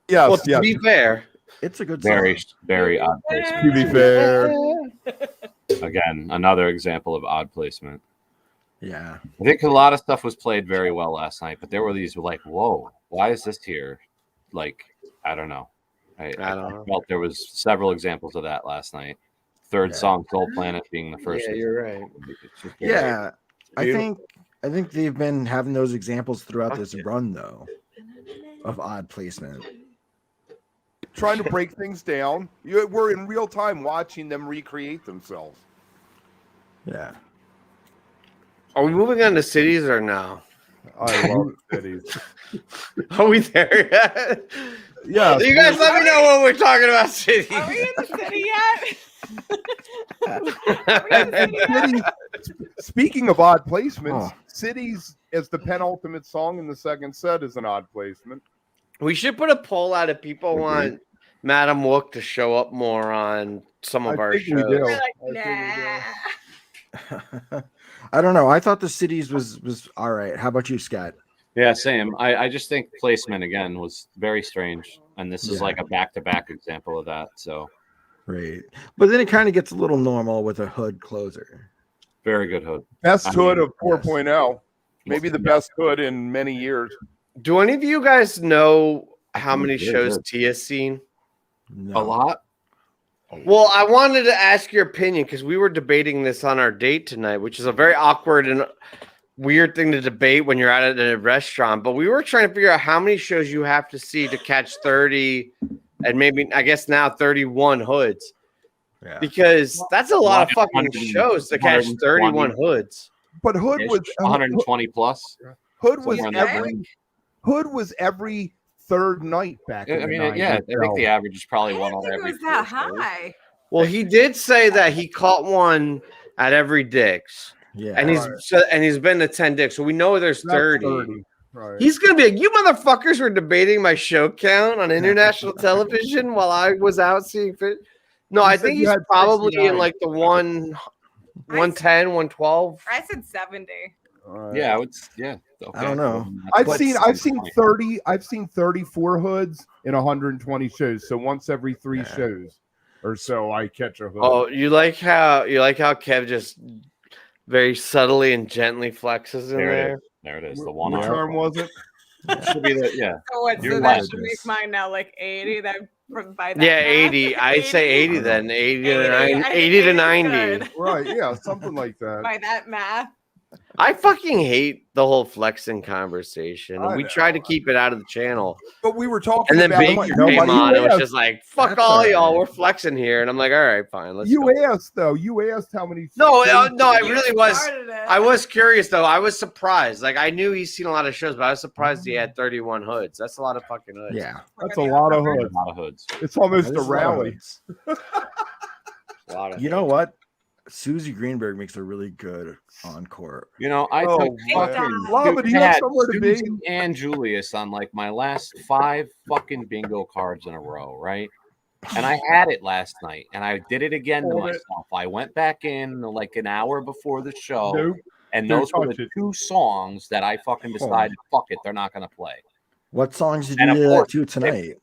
Yes, Well, to be fair, It's a good song. Very odd To placement. be fair, Again, another example of odd placement. Yeah. I think a lot of stuff was played very well last night, but there were these like, whoa, why is this here? Like, I don't know. I don't know. felt there was several examples of that last night. Third Yeah. song, Soul Planet, being the first. yeah, you're right. It's just very- Yeah. I Beautiful. think they've been having those examples throughout this run though of odd placement. trying to break things down. We're in real time watching them recreate themselves. Yeah. Are we moving on to cities or no? I love cities. Are we there yet? Yeah, You guys let me know when we're talking about cities. Are we in the city yet? Speaking of odd placements, Oh. cities as the penultimate song in the second set is an odd placement. We should put a poll out if people want Madam Wook to show up more on some of I our think we shows. do. We're like, I think we nah. I don't know. I thought the cities was all right. How about you, Scott? Yeah, same. I just think placement again was very strange, and this is Yeah. like a back-to-back example of that. So Right. But then it kind of gets a little normal with a hood closer. very good hood. Best I hood mean, of 4.0. Maybe the best hood in many years. Do any of you guys know how many Very shows good. Tia's seen? No. A lot. Well, I wanted to ask your opinion because we were debating this on our date tonight, which is a very awkward and weird thing to debate when you're out at a restaurant. But we were trying to figure out how many shows you have to see to catch 30 and maybe, I guess now 31 hoods. Yeah. Because that's a lot of fucking 100 shows to catch 31 hoods. But hood was 120 plus. Hood was Somewhere in that every third night back. I in the mean, 90s. yeah, I think the average is probably I one didn't on think it every was that 4 shows. high. Well, he did say that he caught one at every Dick's. Yeah. And he's been to 10 Dick's. So we know there's That's 30. Right. He's gonna be like, you motherfuckers were debating my show count on international television while I was out seeing fish. No, He I said think you he's had probably 69. in like the 110, 112. I said 70. Yeah, I would. Yeah, okay. I don't know. I've But seen 30. I've seen 34 hoods in 120 shows. So once every 3 shows or so, I catch a hood. Oh, you like how Kev just very subtly and gently flexes in There it there? is. There it is. The one Which arm. arm was it? Should be the yeah. So what? You're So that right. should make mine now like 80. That by that Yeah, math? 80. I'd say 80 then. 80 to 90. I 80 to think 90. good. Right. Yeah. Something like that. By that math. I fucking hate the whole flexing conversation. I And we know. tried to keep it out of the channel. But we were talking And then about Baker nobody came on and was asked. just like, fuck That's all all right. y'all, we're flexing here. And I'm like, all right, fine. Let's You go. asked though. You asked how many. No, shows- no, I You really was. started it. I was curious though. I was surprised. Like I knew he's seen a lot of shows, but I was surprised he had 31 hoods. That's a lot of fucking hoods. Yeah. That's a lot of A hoods. lot of hoods. It's almost That a is lot of rally. hoods. A lot of You know what? Susie Greenberg makes a really good encore. You know, I Oh, took fucking- fucking Lava, do you I have had somewhere to be? Susan and Julius on like my last 5 fucking bingo cards in a row, right? And I had it last night, and I did it again to Hold it. myself. I went back in like an hour before the show, Nope. and Don't those were touch the it. 2 songs that I fucking decided, fuck it, they're not gonna play. What songs did And you of do that course, to tonight?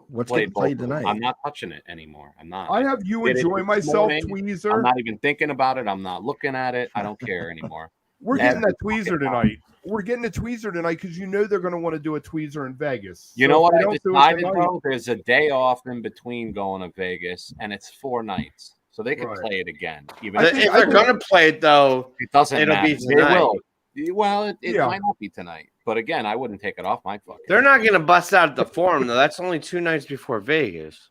What's Played getting played both of them. tonight? I'm not touching it anymore. I'm not. I have you Did it enjoy this myself, morning. I'm Tweezer. not even thinking about it. I'm not looking at it. I don't care anymore. We're Never getting that fucking tweezer tonight. We're getting a tweezer tonight because you know they're going to want to do a tweezer in Vegas. You So know if what they I don't do it decided tonight- though? There's a day off in between going to Vegas, and it's 4 nights, so they can Right. play it again. Even I If think- they're gonna play it though, it doesn't it'll matter. be They tonight. will. Well, it Yeah. might not be tonight, but again, I wouldn't take it off my fucking. they're not gonna bust out at the Forum though. That's only 2 nights before Vegas.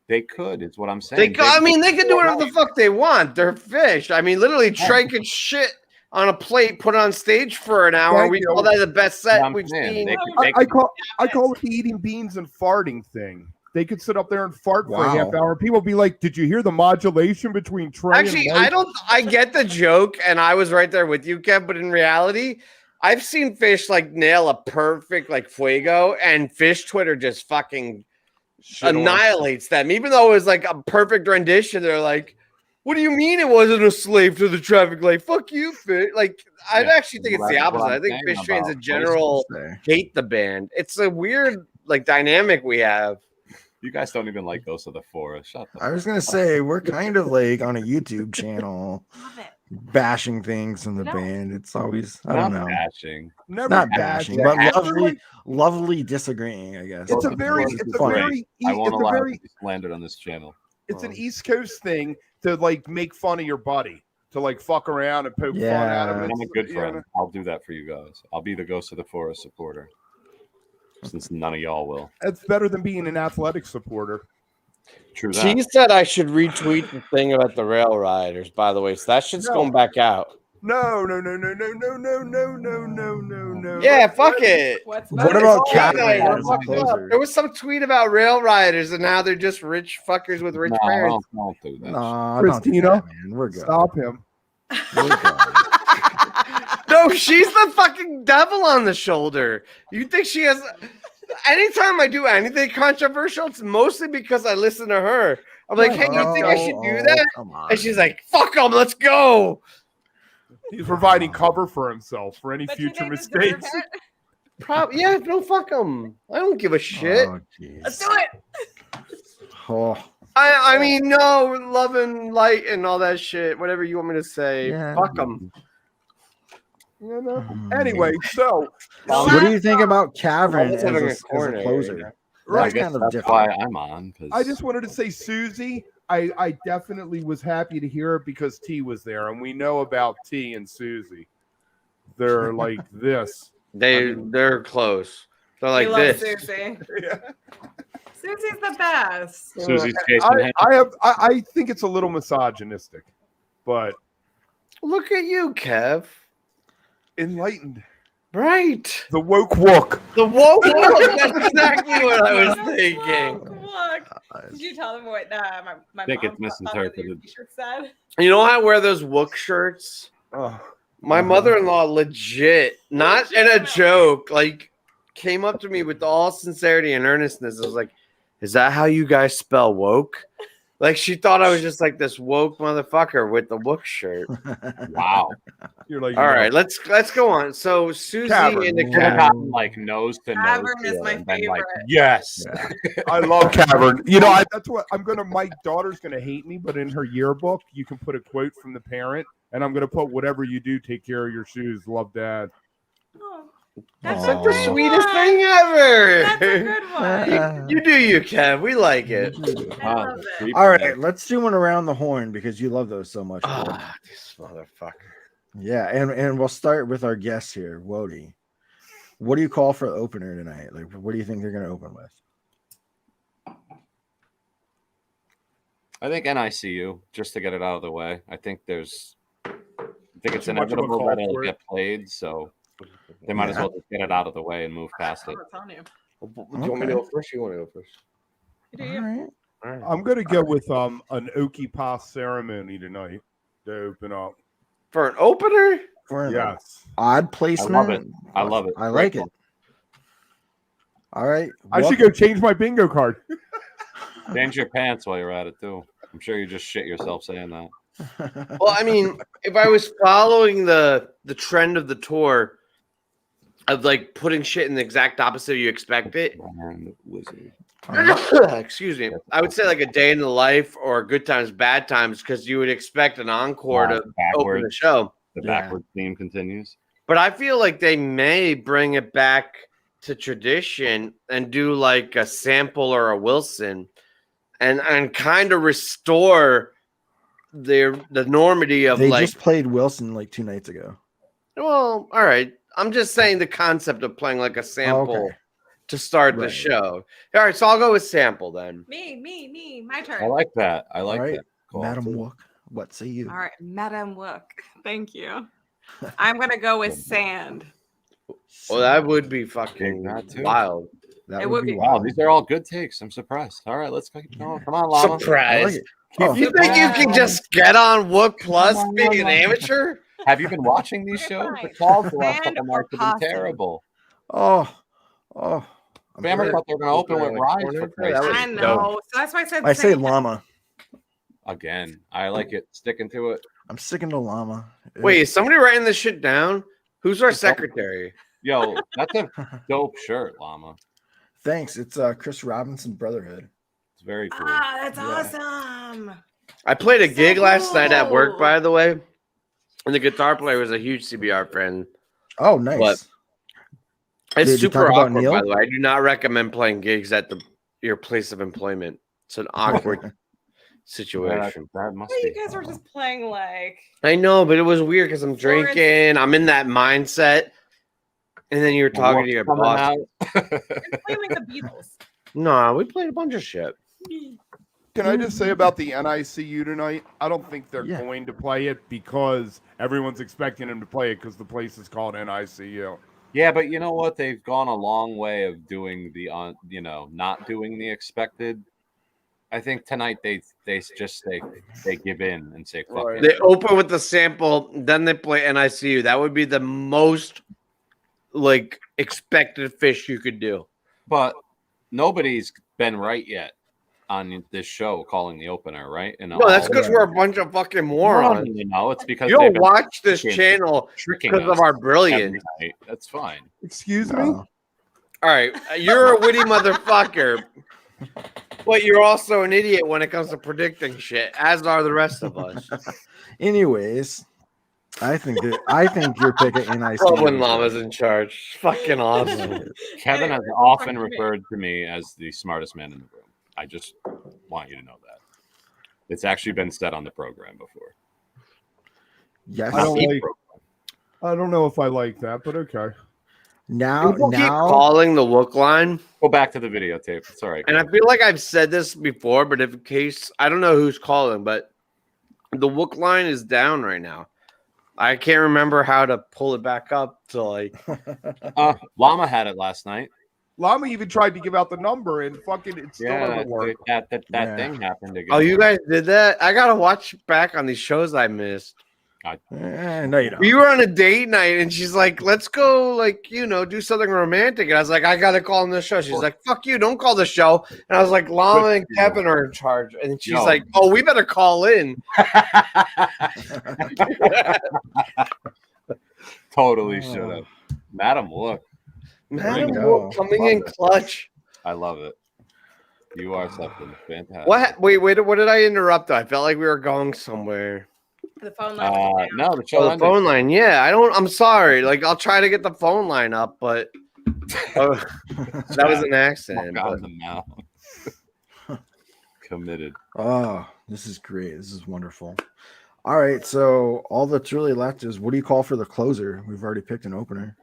They could, is what I'm saying. They can do whatever the fuck they want. They're fish. I mean, literally, Trey could shit on a plate, put it on stage for an hour. Thank We you. call that the best set I'm we've saying, seen. they I call it the eating beans and farting thing. They could sit up there and fart for a Wow. half hour. People be like, "Did you hear the modulation between Trey Actually, and Mike?" I get the joke, and I was right there with you, Kev. But in reality, I've seen fish like nail a perfect like fuego, and fish Twitter just fucking annihilates them. Even though it was like a perfect rendition, they're like, "What do you mean it wasn't a slave to the traffic light? Fuck you, fish!" Like, I Yeah, actually think it's the that's what opposite. I I'm think saying fish fans in about general There. hate the band. It's a weird like dynamic we have. You guys don't even like Ghost of the Forest. Shut the I was gonna say we're kind of like on a YouTube channel Love it. bashing things from the No. band. It's always I Not don't know, bashing. Never not bash. bashing, but After, lovely disagreeing. I guess It's a It's very, It's it's a fun. very, I won't it's a allow it very, to be slandered on this channel. it's an East Coast thing to like make fun of your buddy, to like fuck around and poke fun at him. Yeah. I'm a It's, good you friend. know, I'll do that for you guys. I'll be the Ghost of the Forest supporter, since none of y'all will. It's better than being an athletic supporter. True that. She said I should retweet the thing about the rail riders, by the way. So that shit's No. going back out. No. Yeah, fuck it. What's What better? about Oh, Cat yeah, as a fuck up. closer? There was some tweet about rail riders, and now they're just rich fuckers with rich No, parents. don't do that. Nah, don't do Christina, that, man. We're good. Stop him. We're good. No, she's the fucking devil on the shoulder. You think she has? Anytime I do anything controversial, it's mostly because I listen to her. I'm like, hey, you think I should do that? Come on. And she's like, fuck them, let's go. He's providing cover for himself for any But do future they deserve mistakes. it? Yeah, no, fuck them. I don't give a shit. Oh, jeez. Let's do it. Oh, I mean, no, love and light and all that shit. Whatever you want me to say. Yeah. Fuck them. You know? Anyway, so what do you think about Cavern I was having as a a corner closer? area. I That's guess kind of that's different. why I'm on. 'Cause I just wanted to say, Susie, I definitely was happy to hear it because T was there, and we know about T and Susie. They're like this. They're close. They're like we love this. Susie. Susie's the best. Susie's chasing him. I think it's a little misogynistic, but Look at you, Kev. enlightened. Right. The woke wook. The woke look. That's exactly what I was thinking. Wook. Did you tell them what my think mom it's misinterpreted. your t-shirt said? You know, I wear those Wook shirts. My mother-in-law, legit, not in a joke, like came up to me with all sincerity and earnestness. I was like, "Is that how you guys spell woke?" Like she thought I was just like this woke motherfucker with the Wook shirt. Wow. You're like, All no. right, let's go on. So Susie Cavern. in the Should have cavern. gotten like nose to nose. Cavern is to my her and been like, favorite. yes. I love Cavern. You know, that's what I'm gonna. My daughter's gonna hate me, but in her yearbook, you can put a quote from the parent, and I'm gonna put, "Whatever you do, take care of your shoes. Love, Dad." Oh, That's that's like the a good sweetest one. thing ever. That's a good one. You do you, Kev. We like it. I love it. Creepy. All right, let's do one around the horn because you love those so much. Will. Ah, this motherfucker. Yeah, and we'll start with our guest here, Wody. What do you call for the opener tonight? Like, what do you think they're going to open with? I think NICU, just to get it out of the way. I think it's Too much of a inevitable call that it'll for it. get played, so they might as well just get it out of the way and move past it. I'm telling you. Do you want me to go first? Or you want to go first? You do All you. right. All right. I'm gonna go with an Okie Pass ceremony tonight to open up. For an opener? For an Yes, odd placement. I love it. I love it. I like Great it. All right. I should go change my bingo card. Change your pants while you're at it too. I'm sure you just shit yourself saying that. Well, I mean, if I was following the trend of the tour of like putting shit in the exact opposite you expect it, excuse me, I would say like a day in the life or good times, bad times, because you would expect an encore to open the Backwards. show. The Yeah. backward theme continues. But I feel like they may bring it back to tradition and do like a sample or a Wilson and kind of restore the normity of They like, just played Wilson like 2 nights ago. well, all right. I'm just saying the concept of playing like a sample Okay. to start the Right. show. All right, so I'll go with sample then. Me. My turn. I like that. I like All right, that. Cool. Madam Wook, what say you? All right, Madam Wook. Thank you. I'm gonna go with sand. Well, that would be fucking That too. wild. That It would would be be- Wow, wild. these are all good takes. I'm surprised. All right, let's keep going. Come on, Llama. I like Surprise. it. Oh, You think you can just get on Wook Plus Come on, being an Llama. amateur? Have you been watching these Okay, shows? fine. The calls the last Sand couple or nights have been possum? terrible. oh. I'm Spammer sorry. thought they were going to open with Rise for That Christ's was I sake. know. So that's why I said. I say sand. llama. Again, I like it. Sticking to it. I'm sticking to llama. Wait, is somebody writing this shit down? Who's our secretary? Yo, that's a dope shirt, Llama. Thanks. It's Chris Robinson Brotherhood. It's very cool. Ah, that's Yeah. awesome. I played a So gig last night at work, cool. by the way, and the guitar player was a huge CBR fan. Oh, nice. What? It's Did you super talk about awkward, Neil? by the way. I do not recommend playing gigs at your place of employment. It's an awkward situation. That must Well, you be. guys were just playing like. I know, but it was weird because I'm Florence- drinking. I'm in that mindset, and then you were talking to your Coming boss. out. You're playing like the Beatles. No, we played a bunch of shit. Can I just say about the NICU tonight? I don't think they're Yeah. going to play it because everyone's expecting them to play it because the place is called NICU. Yeah, but you know what? They've gone a long way of doing the not doing the expected. I think tonight they give in and say fuck it. They open with the sample, then they play NICU. That would be the most like expected fish you could do. But nobody's been right yet on this show calling the opener, right? And No, that's because we're a bunch of fucking morons. No, it's because You they've don't been watch this tricking- channel tricking because us of our every brilliance. night. That's fine. Excuse me? No. All right, you're a witty motherfucker, but you're also an idiot when it comes to predicting shit, as are the rest of us. Anyways, I think you're picking NICU. Rowan Llama's in charge. Fucking awesome. Kevin has often referred to me as the smartest man in the room. I just want you to know that. It's actually been said on the program before. Yes. I don't know if I like that, but okay. Now, People keep calling the Wook line, Go back to the videotape. It's all right. and I feel like I've said this before, but in case I don't know who's calling, but the Wook line is down right now. I can't remember how to pull it back up to like. Llama had it last night. Llama even tried to give out the number, and fucking it still doesn't work. That Yeah. thing happened again. Oh, you guys did that? I gotta watch back on these shows I missed. No, you don't. We were on a date night, and she's like, "Let's go, like, you know, do something romantic." And I was like, "I gotta call on the show." She's like, "Fuck you, don't call the show." And I was like, "Llama and Kevin are in charge." And she's like, "Oh, we better call in." Totally should have. Madam Wook. Madam Wook coming in clutch. I love it. You are something fantastic. What? Wait, what did I interrupt? I felt like we were going somewhere. The phone line. Was down. No, the show The phone line. Yeah, I'm sorry. Like, I'll try to get the phone line up, but that was an accident. On the mouth. Committed. Oh, this is great. This is wonderful. All right, so all that's really left is, what do you call for the closer? We've already picked an opener.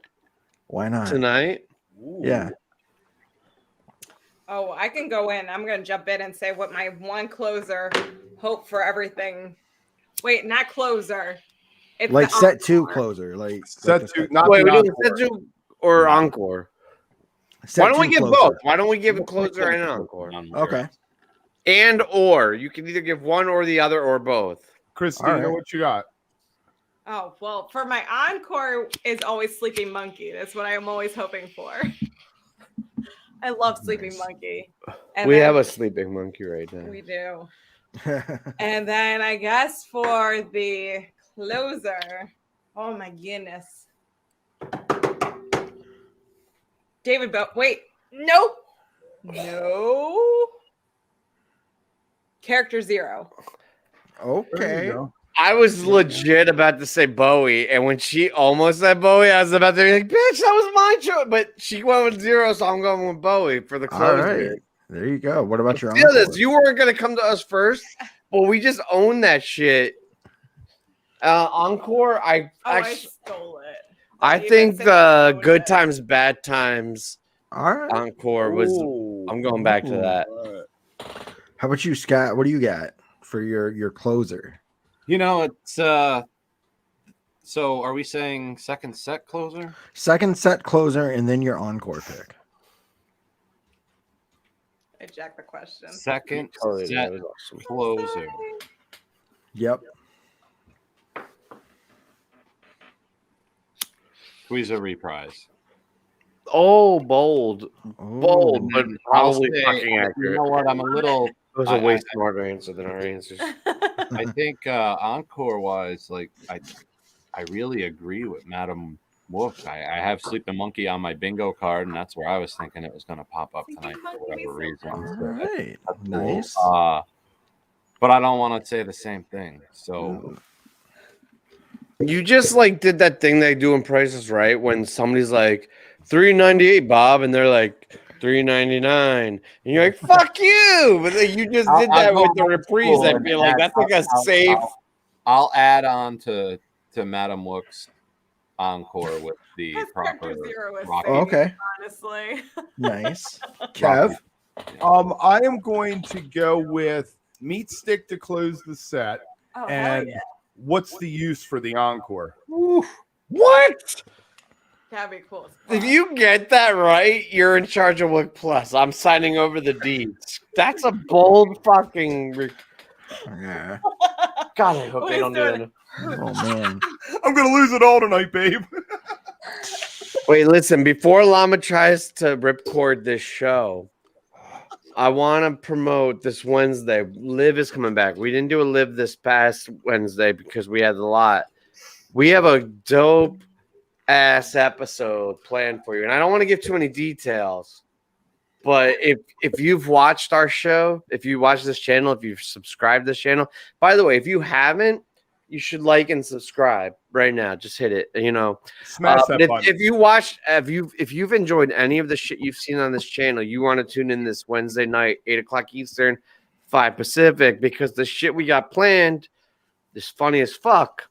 Why not? Tonight? Yeah. Oh, I can go in. I'm going to jump in and say what my one closer, hope for everything. Wait, not closer. It's Like the set two encore. closer. Like Set two, not Wait, the we doing encore. set two or encore? set Why don't we two give closer. both? Why don't we give a closer and an encore? Okay. And or you can either give one or the other or both. Christina, All right. what you got? Oh, well, for my encore is always Sleeping Monkey. That's what I'm always hoping for. I love Sleeping Monkey. And We then- have a sleeping monkey right now. We do. And then I guess for the closer, oh my goodness. David wait, nope. No. Character 0. There you Okay. go. I was legit about to say Bowie, and when she almost said Bowie, I was about to be like, "Bitch, that was my choice." But she went with 0, so I'm going with Bowie for the All closer. right. There you go. What about your Feel encore? this. You weren't gonna come to us first, but we just own that shit. Encore, I I actually, stole it. I Even think since the you Good owned it. Times, Bad Times All right. encore was. Ooh. I'm going back to Ooh. that. How about you, Scott? What do you got for your closer? You know, it's so are we saying second set closer? Second set closer, and then your encore pick. I jacked the question. Second Totally, set that was awesome. closer. Yep. Squeeze a reprise. Oh, bold, bold, but I'll probably say, fucking you accurate. know what? I'm a little. It was a way smarter answer than our answers. I think encore wise, like I really agree with Madam Wook. I have Sleeping Monkey on my bingo card, and that's where I was thinking it was going to pop up tonight for whatever reason. All So right. that's cool. Nice. But I don't want to say the same thing. So You just like did that thing they do in Prices Right when somebody's like $3.98, Bob, and they're like $3.99, and you're like, "Fuck you!" But then you just did that I'll with the go reprise. cool I'd and be like, add- "That's like a safe." I'll add on to Madam Wook's encore with the Because proper Character 0 is rock. safe, Okay. honestly. Nice. Kev. I am going to go with Meat Stick to close the set. Oh, hell And yeah. what's the use for the encore? What? That'd be cool. If you get that right, you're in charge of Wook Plus. I'm signing over the deeds. That's a bold fucking. Yeah. God, I hope Who they is don't do doing it. Oh man. I'm gonna lose it all tonight, babe. Wait, listen. Before Llama tries to ripcord this show, I want to promote this Wednesday. Liv is coming back. We didn't do a Liv this past Wednesday because we had a lot. We have a dope ass episode planned for you, and I don't want to give too many details. But if you've watched our show, if you watch this channel, if you've subscribed to this channel, by the way, if you haven't, you should like and subscribe right now. Just hit it. You know, Smash but that button. if you watched, if you've enjoyed any of the shit you've seen on this channel, you want to tune in this Wednesday night, 8:00 Eastern, 5 Pacific, because the shit we got planned is funny as fuck.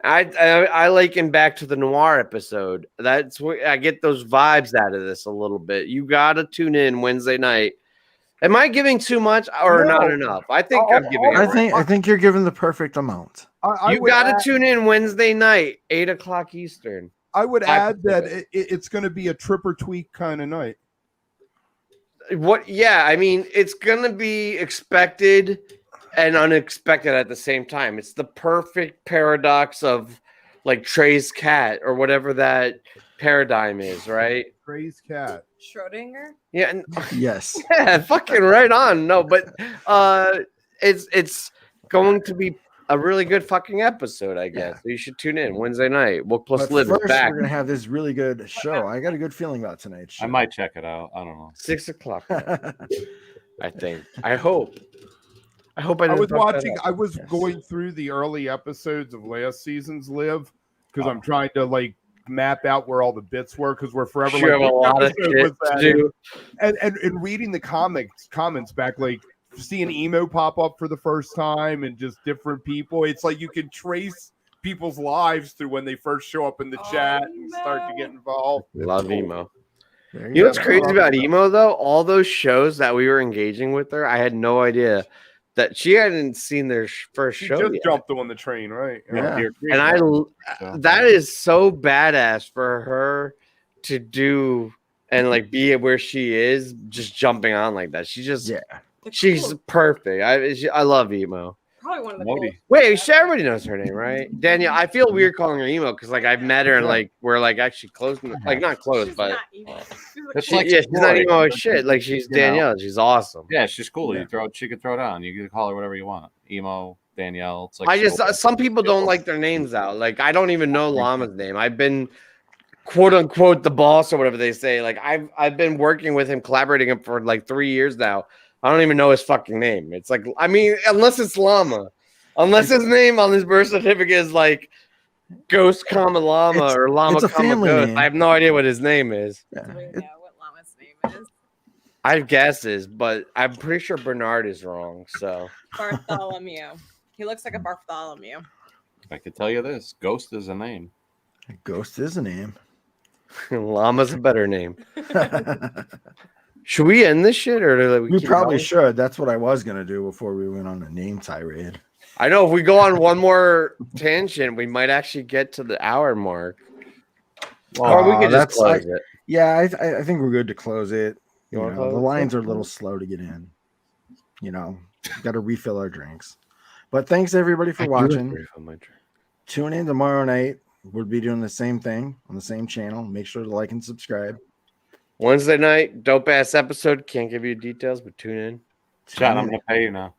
I liken back to the noir episode. That's where I get those vibes out of this a little bit. You gotta tune in Wednesday night. Am I giving too much or No. not enough? I think I'm giving. I think you're giving the perfect amount. I You would gotta add- tune in Wednesday night, 8:00 Eastern. I would I add that Pacific. it's going to be a trip or tweak kind of night. What? Yeah, I mean, it's gonna be expected and unexpected at the same time. It's the perfect paradox of like Trey's cat or whatever that paradigm is, right? Trey's cat. Schrodinger. Yeah, and, Yes. yeah, fucking right on. No, but it's going to be a really good fucking episode, I guess. Yeah. So you should tune in Wednesday night. Wook plus But Live is first, back. we're gonna have this really good show. I got a good feeling about tonight's show. I might check it out. I don't know. 6:00. I think. I hope. I I didn't was fuck that watching. up. I was Yes. going through the early episodes of last season's Live because I'm trying to like map out where all the bits were because we're forever You have a like, lot "Which of episode shit was to that do. in?" and reading the comments back, like seeing emo pop up for the first time and just different people. It's like you can trace people's lives through when they first show up in the chat and start to get involved. Love emo. There You know what's go. crazy about emo though? All those shows that we were engaging with her, I had no idea that she hadn't seen their first She show just yet. jumped on the train, right? Yeah. Deer Creek, And so. that is so badass for her to do and like be where she is, just jumping on like that. She just Yeah. she's perfect. I love emo. Probably one of the Modi. coolest. Wait, everybody knows her name, right? Danielle. I feel weird calling her emo because like I've met her and like we're like actually close, like not close, She's but not evil. She's It's she, like yeah, she's not Troy. emo as shit. Like she's You know. Danielle. She's awesome. Yeah, she's cool. Yeah. She could throw down. You can call her whatever you want. Emo, Danielle. It's like I just so- some people don't like their names out. Like I don't even know Llama's name. I've been quote unquote the boss or whatever they say. Like I've been working with him, collaborating him for like 3 years now. I don't even know his fucking name. It's like I mean, unless it's Llama, unless his name on his birth certificate is like Ghost Comma Llama It's- or Llama it's a Comma family Ghost. name. I have no idea what his name is. Yeah. Do we It- know what Llama's name is? I have guesses, but I'm pretty sure Bernard is wrong. So Bartholomew. He looks like a Bartholomew. I could tell you this: Ghost is a name. Ghost is a name. Llama's a better name. Should we end this shit or do We keep probably going? should. That's what I was gonna do before we went on a name tirade. I know if we go on one more tangent, we might actually get to the hour mark. Or we could just that's close like- it. Yeah, I think we're good to close it. You You wanna know, close the it? lines are a little slow to get in. You know, got to refill our drinks. But thanks everybody for watching. Tune in tomorrow night. We'll be doing the same thing on the same channel. Make sure to like and subscribe. Wednesday night, dope ass episode. Can't give you details, but tune in. John, Tune I'm in. gonna pay you now.